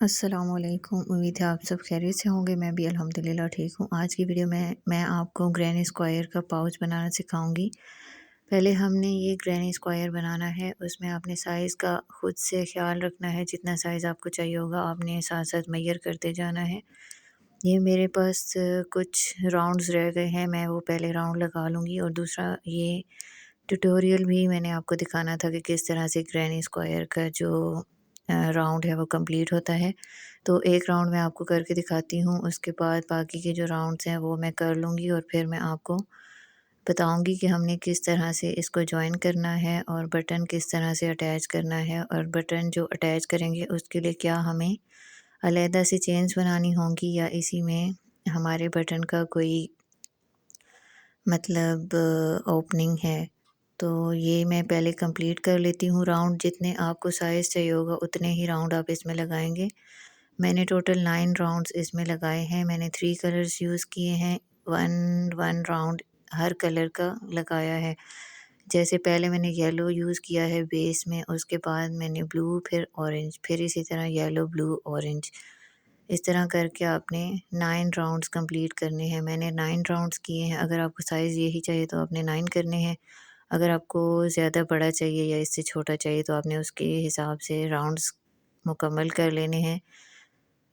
अस्सलामुअलैकुम। उम्मीद है आप सब खैरियत से होंगे। मैं भी अल्हम्दुलिल्लाह ठीक हूँ। आज की वीडियो में मैं आपको ग्रैनी स्क्वायर का पाउच बनाना सिखाऊंगी। पहले हमने ये ग्रैनी स्क्वायर बनाना है। उसमें आपने साइज़ का ख़ुद से ख्याल रखना है। जितना साइज़ आपको चाहिए होगा आपने साथ साथ मेजर करते जाना है। ये मेरे पास कुछ राउंड्स रह गए हैं, मैं वो पहले राउंड लगा लूँगी। और दूसरा ये ट्यूटोरियल भी मैंने आपको दिखाना था कि किस तरह से ग्रैनी स्क्वायर का जो राउंड है वो कंप्लीट होता है। तो एक राउंड मैं आपको करके दिखाती हूँ, उसके बाद बाकी के जो राउंड्स हैं वो मैं कर लूँगी और फिर मैं आपको बताऊँगी कि हमने किस तरह से इसको जॉइन करना है और बटन किस तरह से अटैच करना है। और बटन जो अटैच करेंगे उसके लिए क्या हमें अलहदा से चेन्स बनानी होंगी या इसी में हमारे बटन का कोई मतलब ओपनिंग है। तो ये मैं पहले कंप्लीट कर लेती हूँ राउंड। जितने आपको साइज़ चाहिए होगा उतने ही राउंड आप इसमें लगाएंगे। मैंने टोटल 9 राउंड्स इसमें लगाए हैं। मैंने 3 कलर्स यूज़ किए हैं। 1 राउंड हर कलर का लगाया है। जैसे पहले मैंने येलो यूज़ किया है बेस में, उसके बाद मैंने ब्लू, फिर ऑरेंज, फिर इसी तरह येलो, ब्लू, ऑरेंज। इस तरह करके आपने 9 राउंड्स कंप्लीट करने हैं। मैंने 9 राउंड्स किए हैं। अगर आपको साइज़ यही चाहिए तो आपने 9 करने हैं। अगर आपको ज़्यादा बड़ा चाहिए या इससे छोटा चाहिए तो आपने उसके हिसाब से राउंड्स मुकम्मल कर लेने हैं।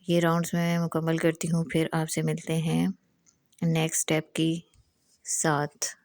ये राउंड्स मैं मुकम्मल करती हूँ, फिर आपसे मिलते हैं नेक्स्ट स्टेप की साथ।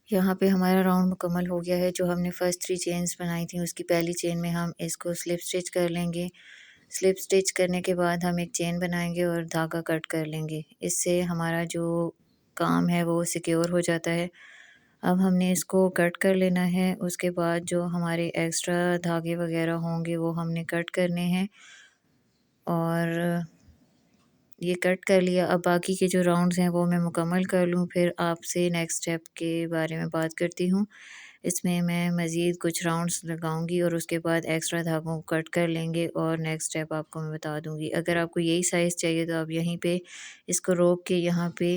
यहाँ पे हमारा राउंड मुकम्मल हो गया है। जो हमने फ़र्स्ट 3 चेन्स बनाई थी उसकी पहली चेन में हम इसको स्लिप स्टिच कर लेंगे। स्लिप स्टिच करने के बाद हम एक चेन बनाएंगे और धागा कट कर लेंगे। इससे हमारा जो काम है वो सिक्योर हो जाता है। अब हमने इसको कट कर लेना है। उसके बाद जो हमारे एक्स्ट्रा धागे वगैरह होंगे वो हमने कट करने हैं और ये कट कर लिया। अब बाकी के जो राउंड्स हैं वो मैं मुकम्मल कर लूँ, फिर आपसे नेक्स्ट स्टेप के बारे में बात करती हूँ। इसमें मैं मज़ीद कुछ राउंड्स लगाऊंगी और उसके बाद एक्स्ट्रा धागों को कट कर लेंगे और नेक्स्ट स्टेप आपको मैं बता दूंगी। अगर आपको यही साइज़ चाहिए तो आप यहीं पे इसको रोक के यहाँ पे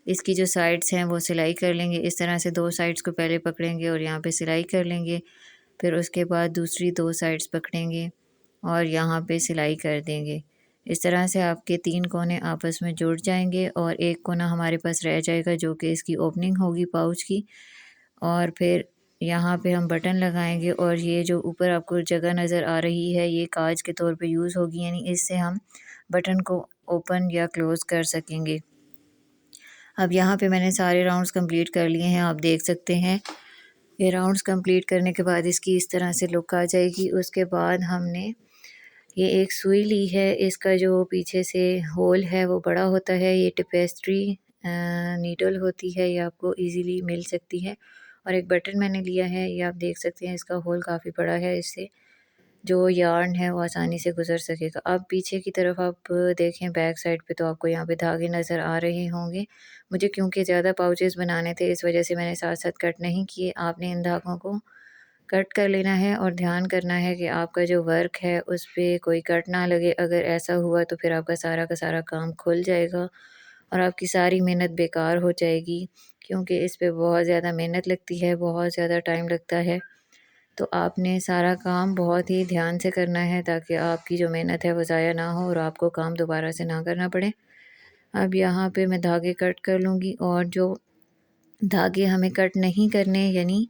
इसकी जो साइड्स हैं वो सिलाई कर लेंगे। इस तरह से 2 साइड्स को पहले पकड़ेंगे और यहाँ पे सिलाई कर लेंगे। फिर उसके बाद दूसरी 2 साइड्स पकड़ेंगे और यहाँ पे सिलाई कर देंगे। इस तरह से आपके 3 कोने आपस में जुड़ जाएंगे और एक कोना हमारे पास रह जाएगा जो कि इसकी ओपनिंग होगी पाउच की। और फिर यहाँ पे हम बटन लगाएंगे और ये जो ऊपर आपको जगह नज़र आ रही है ये काज के तौर पे यूज़ होगी, यानी इससे हम बटन को ओपन या क्लोज़ कर सकेंगे। अब यहाँ पे मैंने सारे राउंड्स कंप्लीट कर लिए हैं, आप देख सकते हैं। ये राउंड्स कंप्लीट करने के बाद इसकी इस तरह से लुक आ जाएगी। उसके बाद हमने ये एक सुई ली है, इसका जो पीछे से होल है वो बड़ा होता है। ये टेपेस्ट्री नीडल होती है, ये आपको इजीली मिल सकती है। और एक बटन मैंने लिया है, ये आप देख सकते हैं इसका होल काफ़ी बड़ा है, इससे जो यार्न है वो आसानी से गुजर सकेगा। अब पीछे की तरफ आप देखें बैक साइड पे तो आपको यहाँ पे धागे नज़र आ रहे होंगे। मुझे क्योंकि ज़्यादा पाउचेस बनाने थे इस वजह से मैंने साथ साथ कट नहीं किए। आपने इन धागों को कट कर लेना है और ध्यान करना है कि आपका जो वर्क है उस पे कोई कट ना लगे। अगर ऐसा हुआ तो फिर आपका सारा का सारा काम खुल जाएगा और आपकी सारी मेहनत बेकार हो जाएगी, क्योंकि इस पे बहुत ज़्यादा मेहनत लगती है, बहुत ज़्यादा टाइम लगता है। तो आपने सारा काम बहुत ही ध्यान से करना है ताकि आपकी जो मेहनत है वो ज़ाया ना हो और आपको काम दोबारा से ना करना पड़े। अब यहाँ पे मैं धागे कट कर लूँगी और जो धागे हमें कट नहीं करने यानी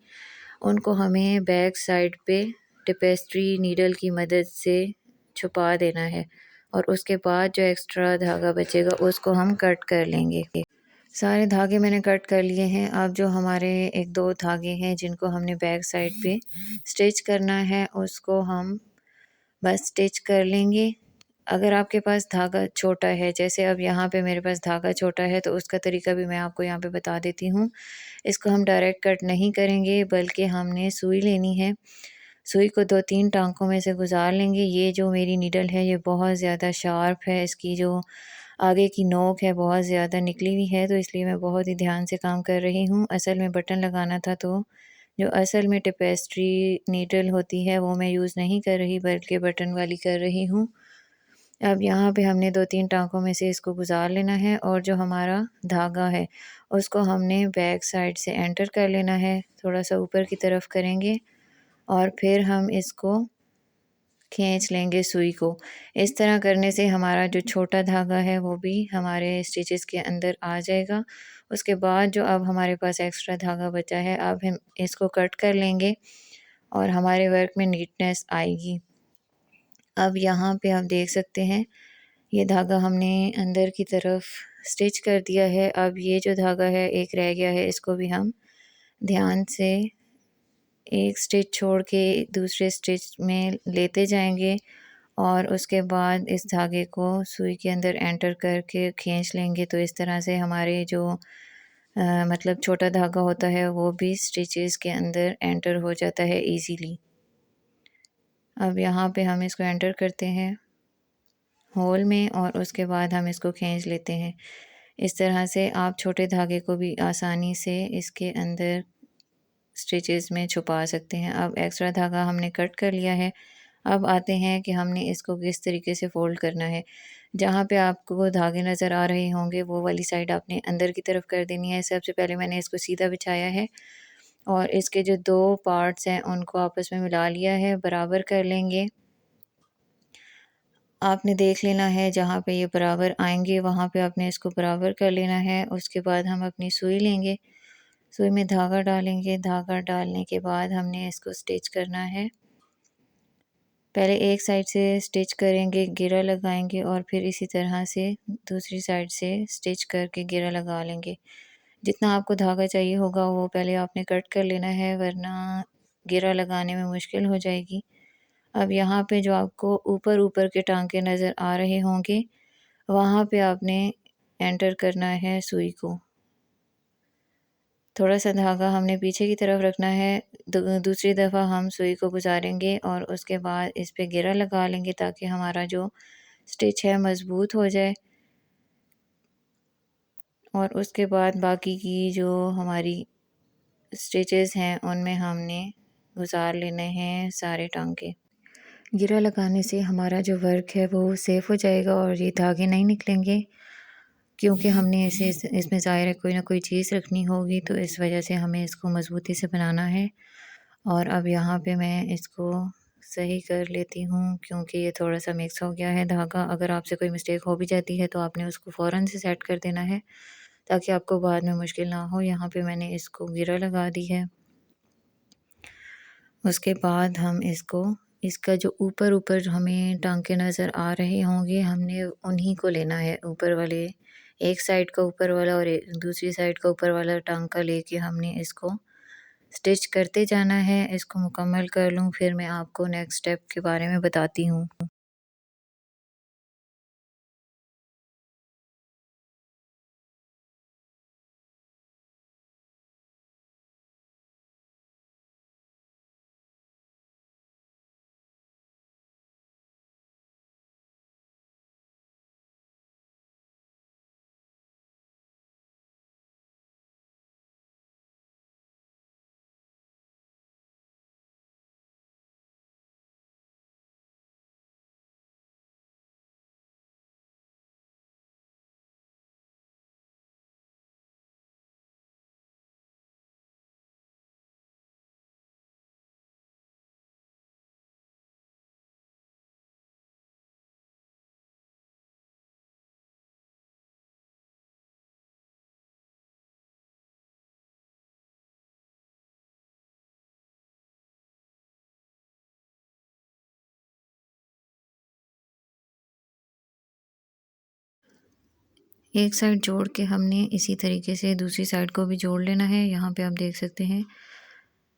उनको हमें बैक साइड पे टेपेस्ट्री नीडल की मदद से छुपा देना है और उसके बाद जो एक्स्ट्रा धागा बचेगा उसको हम कट कर लेंगे। सारे धागे मैंने कट कर लिए हैं। अब जो हमारे एक दो धागे हैं जिनको हमने बैक साइड पे स्टिच करना है उसको हम बस स्टिच कर लेंगे। अगर आपके पास धागा छोटा है, जैसे अब यहाँ पे मेरे पास धागा छोटा है तो उसका तरीका भी मैं आपको यहाँ पे बता देती हूँ। इसको हम डायरेक्ट कट नहीं करेंगे बल्कि हमने सुई लेनी है। सुई को 2-3 टाँकों में से गुज़ार लेंगे। ये जो मेरी नीडल है ये बहुत ज़्यादा शार्प है, इसकी जो आगे की नोक है बहुत ज़्यादा निकली हुई है, तो इसलिए मैं बहुत ही ध्यान से काम कर रही हूँ। असल में बटन लगाना था तो जो असल में टेपेस्ट्री नीडल होती है वो मैं यूज़ नहीं कर रही बल्कि बटन वाली कर रही हूँ। अब यहाँ पे हमने 2-3 टाँकों में से इसको गुज़ार लेना है और जो हमारा धागा है उसको हमने बैक साइड से एंटर कर लेना है। थोड़ा-सा ऊपर की तरफ करेंगे और फिर हम इसको खींच लेंगे सुई को। इस तरह करने से हमारा जो छोटा धागा है वो भी हमारे स्टिचेस के अंदर आ जाएगा। उसके बाद जो अब हमारे पास एक्स्ट्रा धागा बचा है अब हम इसको कट कर लेंगे और हमारे वर्क में नीटनेस आएगी। अब यहाँ पे आप देख सकते हैं ये धागा हमने अंदर की तरफ स्टिच कर दिया है। अब ये जो धागा है एक रह गया है, इसको भी हम ध्यान से एक स्टिच छोड़ के दूसरे स्टिच में लेते जाएंगे और उसके बाद इस धागे को सुई के अंदर एंटर करके खींच लेंगे। तो इस तरह से हमारे जो मतलब छोटा धागा होता है वो भी स्टिचेस के अंदर एंटर हो जाता है इजीली। अब यहाँ पे हम इसको एंटर करते हैं होल में और उसके बाद हम इसको खींच लेते हैं। इस तरह से आप छोटे धागे को भी आसानी से इसके अंदर स्टिचेस में छुपा सकते हैं। अब एक्स्ट्रा धागा हमने कट कर लिया है। अब आते हैं कि हमने इसको किस तरीके से फ़ोल्ड करना है। जहाँ पे आपको धागे नज़र आ रहे होंगे वो वाली साइड आपने अंदर की तरफ कर देनी है। सबसे पहले मैंने इसको सीधा बिछाया है और इसके जो 2 पार्ट्स हैं उनको आपस में मिला लिया है, बराबर कर लेंगे। आपने देख लेना है जहाँ पे ये बराबर आएँगे वहाँ पे आपने इसको बराबर कर लेना है। उसके बाद हम अपनी सुई लेंगे, सुई में धागा डालेंगे, धागा डालने के बाद हमने इसको स्टिच करना है। पहले एक साइड से स्टिच करेंगे, घेरा लगाएंगे और फिर इसी तरह से दूसरी साइड से स्टिच करके घेरा लगा लेंगे। जितना आपको धागा चाहिए होगा वो पहले आपने कट कर लेना है वरना घेरा लगाने में मुश्किल हो जाएगी। अब यहाँ पे जो आपको ऊपर-ऊपर के टाँके नज़र आ रहे होंगे, वहाँ पे आपने एंटर करना है सुई को। थोड़ा-सा धागा हमने पीछे की तरफ रखना है, दूसरी दफ़ा हम सुई को गुज़ारेंगे और उसके बाद इस पे घेरा लगा लेंगे ताकि हमारा जो स्टिच है मज़बूत हो जाए। और उसके बाद बाकी की जो हमारी स्टिचेस हैं उनमें हमने गुज़ार लेने हैं सारे टाँके। घेरा लगाने से हमारा जो वर्क है वो सेफ़ हो जाएगा और ये धागे नहीं निकलेंगे, क्योंकि हमने इसे इसमें ज़ाहिर है कोई ना कोई चीज़ रखनी होगी तो इस वजह से हमें इसको मज़बूती से बनाना है। और अब यहाँ पे मैं इसको सही कर लेती हूँ क्योंकि ये थोड़ा-सा मिक्स हो गया है धागा। अगर आपसे कोई मिस्टेक हो भी जाती है तो आपने उसको फ़ौरन से सेट कर देना है ताकि आपको बाद में मुश्किल ना हो। यहाँ पे मैंने इसको घेरा लगा दी है। उसके बाद हम इसको इसका जो ऊपर-ऊपर जो हमें टाँके नज़र आ रहे होंगे हमने उन्हीं को लेना है, ऊपर वाले एक साइड का ऊपर वाला और दूसरी साइड का ऊपर वाला टाँका लेके हमने इसको स्टिच करते जाना है। इसको मुकम्मल कर लूँ फिर मैं आपको नेक्स्ट स्टेप के बारे में बताती हूँ। एक साइड जोड़ के हमने इसी तरीके से दूसरी साइड को भी जोड़ लेना है। यहाँ पे आप देख सकते हैं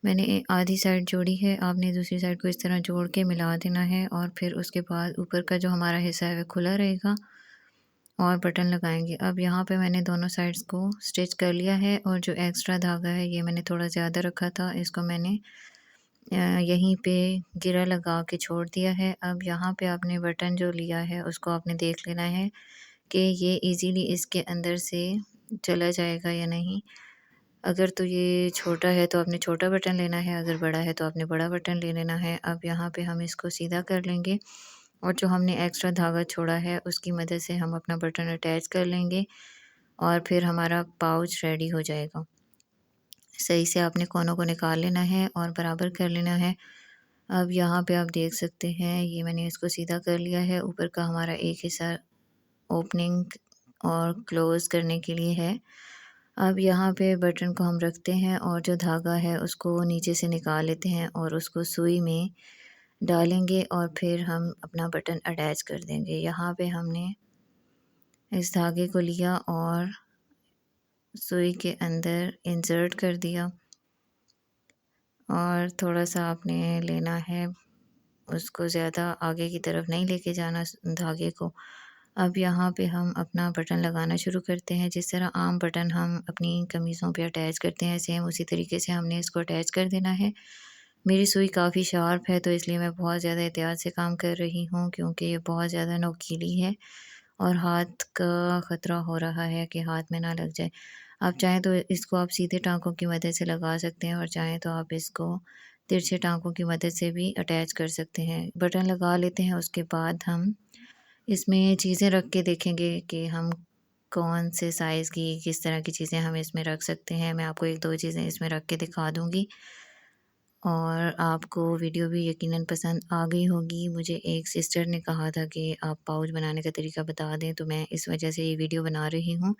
मैंने आधी साइड जोड़ी है, आपने दूसरी साइड को इस तरह जोड़ के मिला देना है और फिर उसके बाद ऊपर का जो हमारा हिस्सा है वह खुला रहेगा और बटन लगाएंगे। अब यहाँ पे मैंने दोनों साइड्स को स्टिच कर लिया है और जो एक्स्ट्रा धागा है ये मैंने थोड़ा ज़्यादा रखा था, इसको मैंने यहीं पे गिरा लगा के छोड़ दिया है। अब यहाँ पे आपने बटन जो लिया है उसको आपने देख लेना है कि ये इजीली इसके अंदर से चला जाएगा या नहीं। अगर तो ये छोटा है तो आपने छोटा बटन लेना है, अगर बड़ा है तो आपने बड़ा बटन ले लेना है। अब यहाँ पे हम इसको सीधा कर लेंगे और जो हमने एक्स्ट्रा धागा छोड़ा है उसकी मदद से हम अपना बटन अटैच कर लेंगे और फिर हमारा पाउच रेडी हो जाएगा। सही से आपने कोनों को निकाल लेना है और बराबर कर लेना है। अब यहाँ पे आप देख सकते हैं ये मैंने इसको सीधा कर लिया है। ऊपर का हमारा एक हिस्सा ओपनिंग और क्लोज़ करने के लिए है। अब यहाँ पे बटन को हम रखते हैं और जो धागा है उसको नीचे से निकाल लेते हैं और उसको सुई में डालेंगे और फिर हम अपना बटन अटैच कर देंगे। यहाँ पे हमने इस धागे को लिया और सुई के अंदर इंसर्ट कर दिया और थोड़ा सा आपने लेना है, उसको ज़्यादा आगे की तरफ नहीं लेके जाना धागे को। अब यहाँ पे हम अपना बटन लगाना शुरू करते हैं। जिस तरह आम बटन हम अपनी कमीज़ों पे अटैच करते हैं सेम उसी तरीके से हमने इसको अटैच कर देना है। मेरी सुई काफ़ी शार्प है तो इसलिए मैं बहुत ज़्यादा एहतियात से काम कर रही हूँ क्योंकि ये बहुत ज़्यादा नोकीली है और हाथ का ख़तरा हो रहा है कि हाथ में ना लग जाए। आप चाहें तो इसको आप सीधे टाँकों की मदद से लगा सकते हैं और चाहें तो आप इसको तिरछे टाँकों की मदद से भी अटैच कर सकते हैं। बटन लगा लेते हैं, उसके बाद हम इसमें चीज़ें रख के देखेंगे कि हम कौन से साइज़ की किस तरह की चीज़ें हम इसमें रख सकते हैं। मैं आपको 1-2 चीज़ें इसमें रख के दिखा दूँगी और आपको वीडियो भी यकीनन पसंद आ गई होगी। मुझे एक सिस्टर ने कहा था कि आप पाउच बनाने का तरीका बता दें, तो मैं इस वजह से ये वीडियो बना रही हूँ।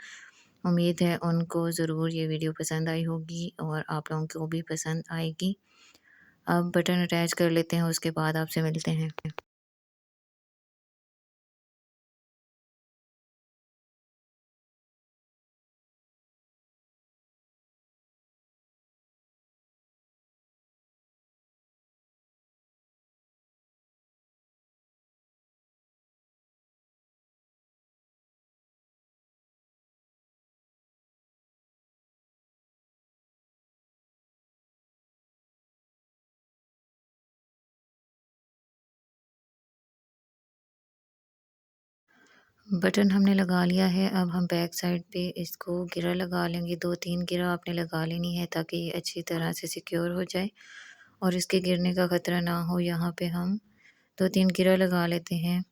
उम्मीद है उनको ज़रूर ये वीडियो पसंद आई होगी और आप लोगों को भी पसंद आएगी। अब बटन अटैच कर लेते हैं, उसके बाद आपसे मिलते हैं। बटन हमने लगा लिया है। अब हम बैक साइड पे इसको गिरा लगा लेंगे। 2-3 गिरा आपने लगा लेनी है ताकि ये अच्छी तरह से सिक्योर हो जाए और इसके गिरने का ख़तरा ना हो। यहाँ पे हम 2-3 गिरा लगा लेते हैं।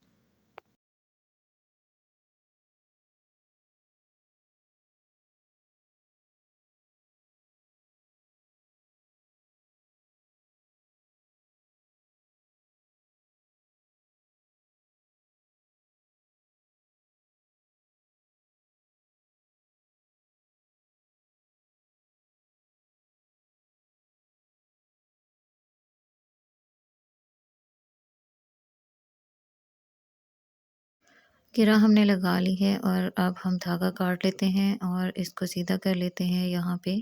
गिरा हमने लगा ली है और अब हम धागा काट लेते हैं और इसको सीधा कर लेते हैं। यहाँ पे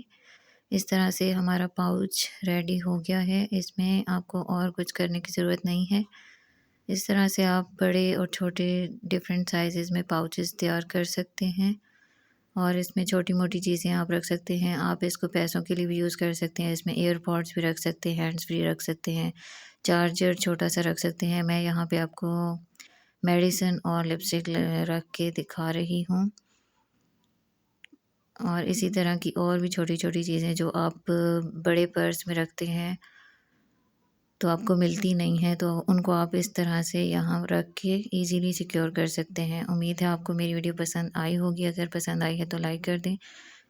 इस तरह से हमारा पाउच रेडी हो गया है। इसमें आपको और कुछ करने की ज़रूरत नहीं है। इस तरह से आप बड़े और छोटे डिफरेंट साइज़ेज़ में पाउचेज़ तैयार कर सकते हैं और इसमें छोटी-मोटी चीज़ें आप रख सकते हैं। आप इसको पैसों के लिए भी यूज़ कर सकते हैं। इसमें एयरपॉड्स भी रख सकते हैं, हैंड्स फ्री रख सकते हैं, चार्जर छोटा-सा रख सकते हैं। मैं यहाँ पे आपको मेडिसिन और लिपस्टिक रख के दिखा रही हूँ और इसी तरह की और भी छोटी-छोटी चीज़ें जो आप बड़े पर्स में रखते हैं तो आपको मिलती नहीं है, तो उनको आप इस तरह से यहाँ रख के ईज़िली सिक्योर कर सकते हैं। उम्मीद है आपको मेरी वीडियो पसंद आई होगी। अगर पसंद आई है तो लाइक कर दें,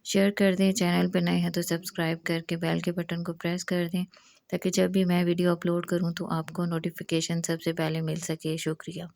शेयर कर दें, चैनल पर नए हैं तो सब्सक्राइब करके बेल के बटन को प्रेस कर दें ताकि जब भी मैं वीडियो अपलोड करूँ तो आपको नोटिफिकेशन सबसे पहले मिल सके। शुक्रिया।